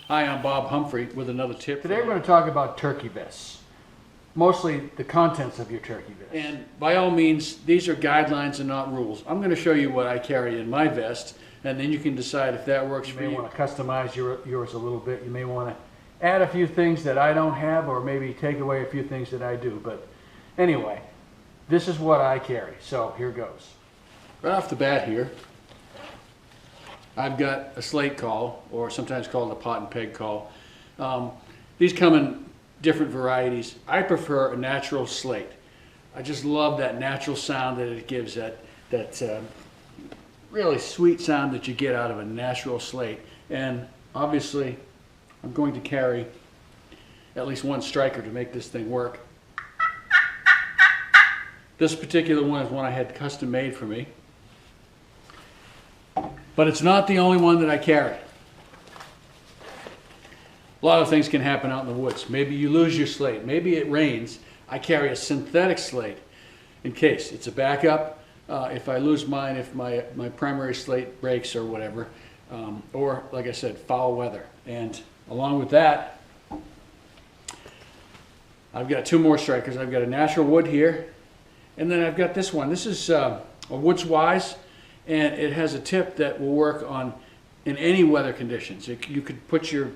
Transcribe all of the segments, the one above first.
Hi, I'm Bob Humphrey with another tip. Today we're going to talk about turkey vests, mostly the contents of your turkey vest. And by all means, these are guidelines and not rules. I'm going to show you what I carry in my vest, and then you can decide if that works for you. You may want to customize yours a little bit. You may want to add a few things that I don't have, or maybe take away a few things that I do. But anyway, this is what I carry, so here goes. Right off the bat here, I've got a slate call, or sometimes called a pot and peg call. These come in different varieties. I prefer a natural slate. I just love that natural sound that it gives, that really sweet sound that you get out of a natural slate. And obviously, I'm going to carry at least one striker to make this thing work. This particular one is one I had custom made for me. But it's not the only one that I carry. A lot of things can happen out in the woods. Maybe you lose your slate. Maybe it rains. I carry a synthetic slate in case. It's a backup. If I lose mine, if my primary slate breaks or whatever, or like I said, foul weather. And along with that, I've got two more strikers. I've got a natural wood here, and then I've got this one. This is a Woods Wise. And it has a tip that will work in any weather conditions. You could put your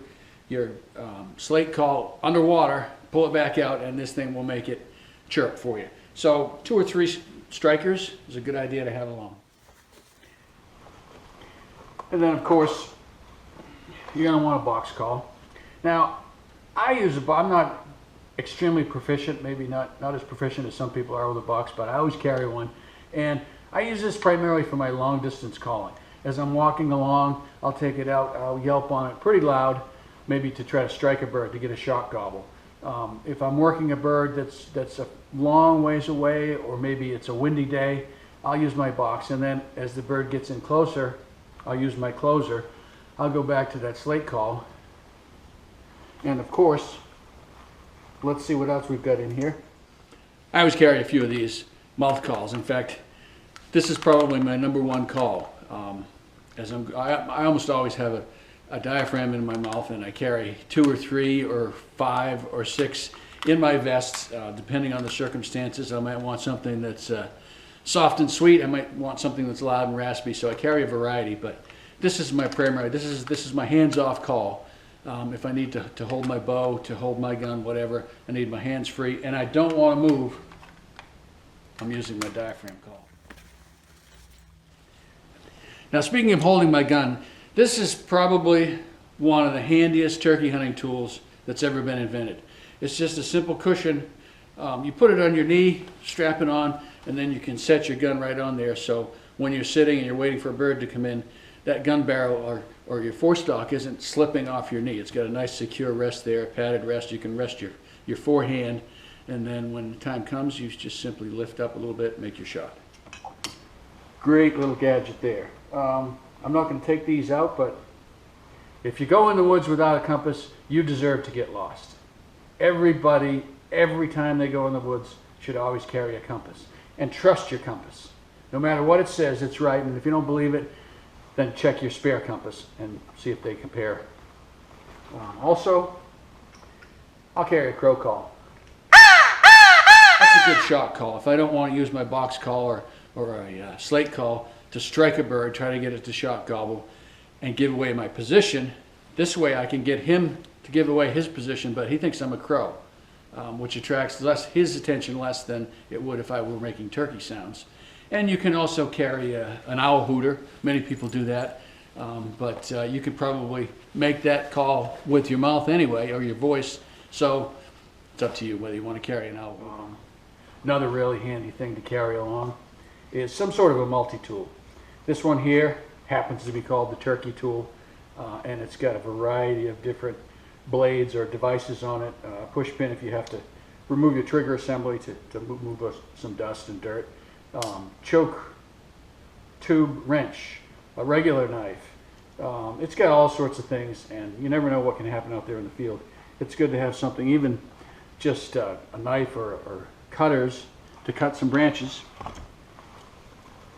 slate call underwater, pull it back out, and this thing will make it chirp for you. So 2 or 3 strikers is a good idea to have along. And then of course, you're going to want a box call. Now, I'm not extremely proficient, maybe not as proficient as some people are with a box, but I always carry one. And I use this primarily for my long distance calling. As I'm walking along, I'll take it out, I'll yelp on it pretty loud, maybe to try to strike a bird, to get a shock gobble. If I'm working a bird that's a long ways away, or maybe it's a windy day, I'll use my box. And then as the bird gets in closer, I'll use my closer. I'll go back to that slate call. And of course, let's see what else we've got in here. I always carry a few of these mouth calls. In fact, this is probably my #1 call. I almost always have a diaphragm in my mouth, and I carry 2 or 3 or 5 or 6 in my vest, depending on the circumstances. I might want something that's soft and sweet. I might want something that's loud and raspy. So I carry a variety, but this is my primary. This is my hands-off call. If I need to hold my bow, to hold my gun, whatever, I need my hands free, and I don't want to move. I'm using my diaphragm call. Now, speaking of holding my gun, this is probably one of the handiest turkey hunting tools that's ever been invented. It's just a simple cushion. You put it on your knee, strap it on, and then you can set your gun right on there. So when you're sitting and you're waiting for a bird to come in, that gun barrel or your forestock isn't slipping off your knee. It's got a nice secure rest there, padded rest. You can rest your forehand, and then when the time comes, you just simply lift up a little bit and make your shot. Great little gadget there. I'm not going to take these out, but if you go in the woods without a compass, you deserve to get lost. Everybody, every time they go in the woods, should always carry a compass. And trust your compass. No matter what it says, it's right. And if you don't believe it, then check your spare compass and see if they compare. Also, I'll carry a crow call. That's a good shot call. If I don't want to use my box call or a slate call to strike a bird, try to get it to shot gobble and give away my position, this way I can get him to give away his position, but he thinks I'm a crow, which attracts his attention less than it would if I were making turkey sounds. And you can also carry an owl hooter. Many people do that, but you could probably make that call with your mouth anyway, or your voice, so it's up to you whether you want to carry an owl hooter. Another really handy thing to carry along is some sort of a multi-tool. This one here happens to be called the turkey tool, and it's got a variety of different blades or devices on it. Push pin if you have to remove your trigger assembly to move some dust and dirt. Choke tube wrench, a regular knife. It's got all sorts of things, and you never know what can happen out there in the field. It's good to have something, even just a knife or cutters to cut some branches.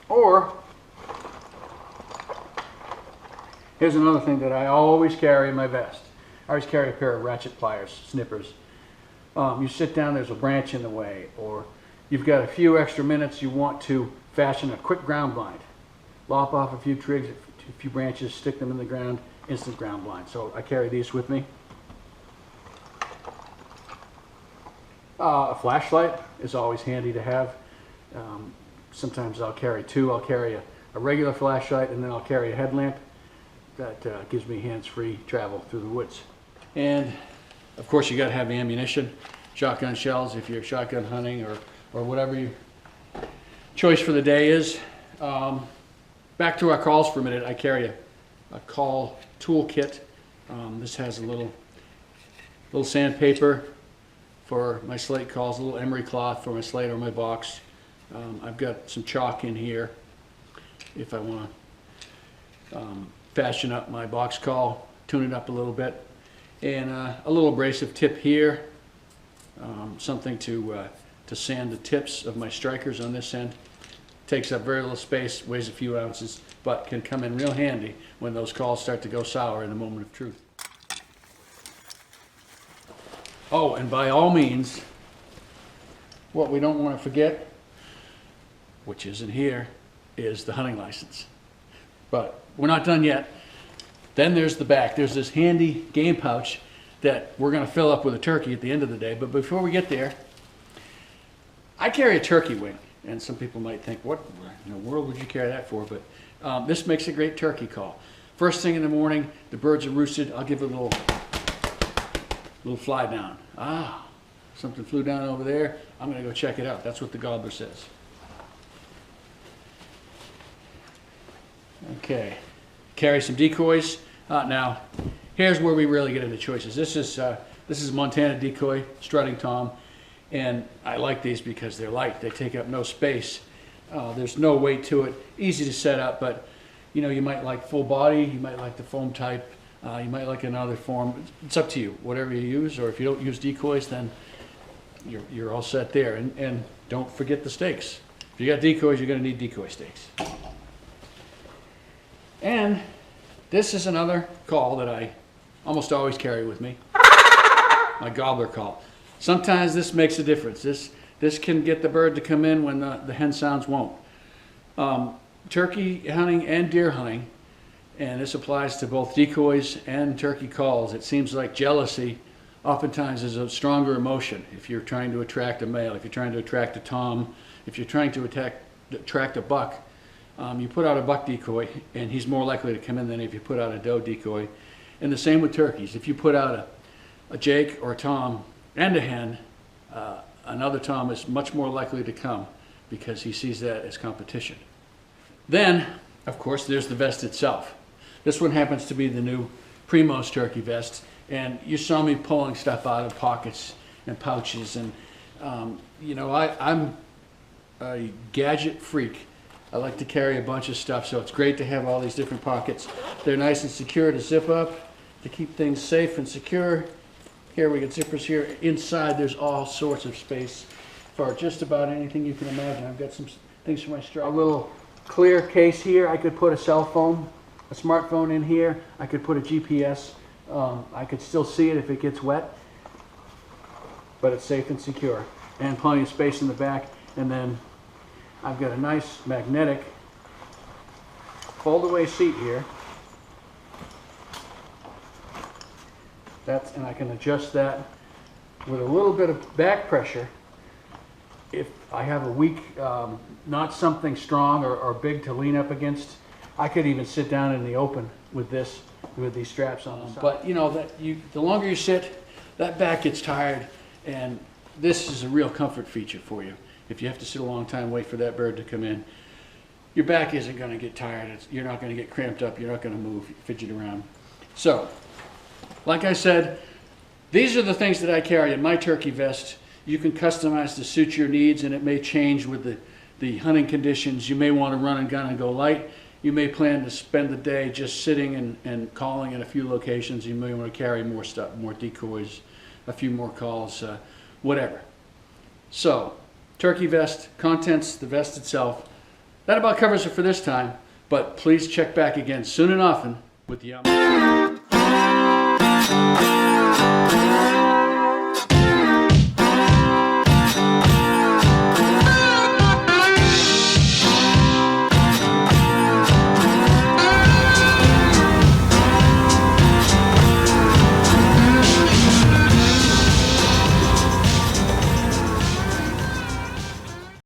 Or, here's another thing that I always carry in my vest. I always carry a pair of ratchet pliers, snippers. You sit down, there's a branch in the way, or you've got a few extra minutes, you want to fashion a quick ground blind. Lop off a few twigs, a few branches, stick them in the ground, instant ground blind. So I carry these with me. A flashlight is always handy to have. Sometimes I'll carry two. I'll carry a regular flashlight, and then I'll carry a headlamp. That gives me hands-free travel through the woods. And of course you got to have ammunition, shotgun shells if you're shotgun hunting or whatever your choice for the day is. Back to our calls for a minute. I carry a call toolkit. This has a little sandpaper for my slate calls, a little emery cloth for my slate or my box. I've got some chalk in here if I want to fashion up my box call, tune it up a little bit, and a little abrasive tip here, something to sand the tips of my strikers on this end. Takes up very little space, weighs a few ounces, but can come in real handy when those calls start to go sour in the moment of truth. Oh, and by all means, what we don't want to forget, which isn't here, is the hunting license. But we're not done yet. Then there's the back. There's this handy game pouch that we're going to fill up with a turkey at the end of the day. But before we get there, I carry a turkey wing. And some people might think, what in the world would you carry that for? But this makes a great turkey call. First thing in the morning, the birds are roosted. I'll give it a little fly down. Ah, something flew down over there. I'm going to go check it out. That's what the gobbler says. Okay, carry some decoys. Now, here's where we really get into choices. This is Montana decoy, strutting tom, and I like these because they're light. They take up no space. There's no weight to it. Easy to set up, but you know, you might like full body, you might like the foam type, you might like another form. It's up to you, whatever you use, or if you don't use decoys, then you're all set there. And don't forget the stakes. If you got decoys, you're going to need decoy stakes. And this is another call that I almost always carry with me, my gobbler call. Sometimes this makes a difference. This can get the bird to come in when the hen sounds won't. Turkey hunting and deer hunting, and this applies to both decoys and turkey calls, it seems like jealousy oftentimes is a stronger emotion. If you're trying to attract a male, if you're trying to attract a tom, if you're trying to attract a buck, you put out a buck decoy and he's more likely to come in than if you put out a doe decoy. And the same with turkeys. If you put out a jake or a tom and a hen, another tom is much more likely to come because he sees that as competition. Then, of course, there's the vest itself. This one happens to be the new Primos turkey vest, and you saw me pulling stuff out of pockets and pouches, and you know, I'm a gadget freak. I like to carry a bunch of stuff, so it's great to have all these different pockets. They're nice and secure to zip up, to keep things safe and secure. Here we got zippers here. Inside there's all sorts of space for just about anything you can imagine. I've got some things for my strap. A little clear case here. I could put a cell phone, a smartphone in here. I could put a GPS. I could still see it if it gets wet, but it's safe and secure. And plenty of space in the back. And then I've got a nice magnetic fold-away seat here. And I can adjust that with a little bit of back pressure. If I have a weak, not something strong or big to lean up against, I could even sit down in the open with this, with these straps on the side. But you know, the longer you sit, that back gets tired, and this is a real comfort feature for you. If you have to sit a long time, wait for that bird to come in, your back isn't going to get tired. You're not going to get cramped up. You're not going to move, fidget around. So, like I said, these are the things that I carry in my turkey vest. You can customize to suit your needs, and it may change with the hunting conditions. You may want to run and gun and go light. You may plan to spend the day just sitting and calling in a few locations. You may want to carry more stuff, more decoys, a few more calls, whatever. So, turkey vest, contents, the vest itself. That about covers it for this time, but please check back again soon and often with the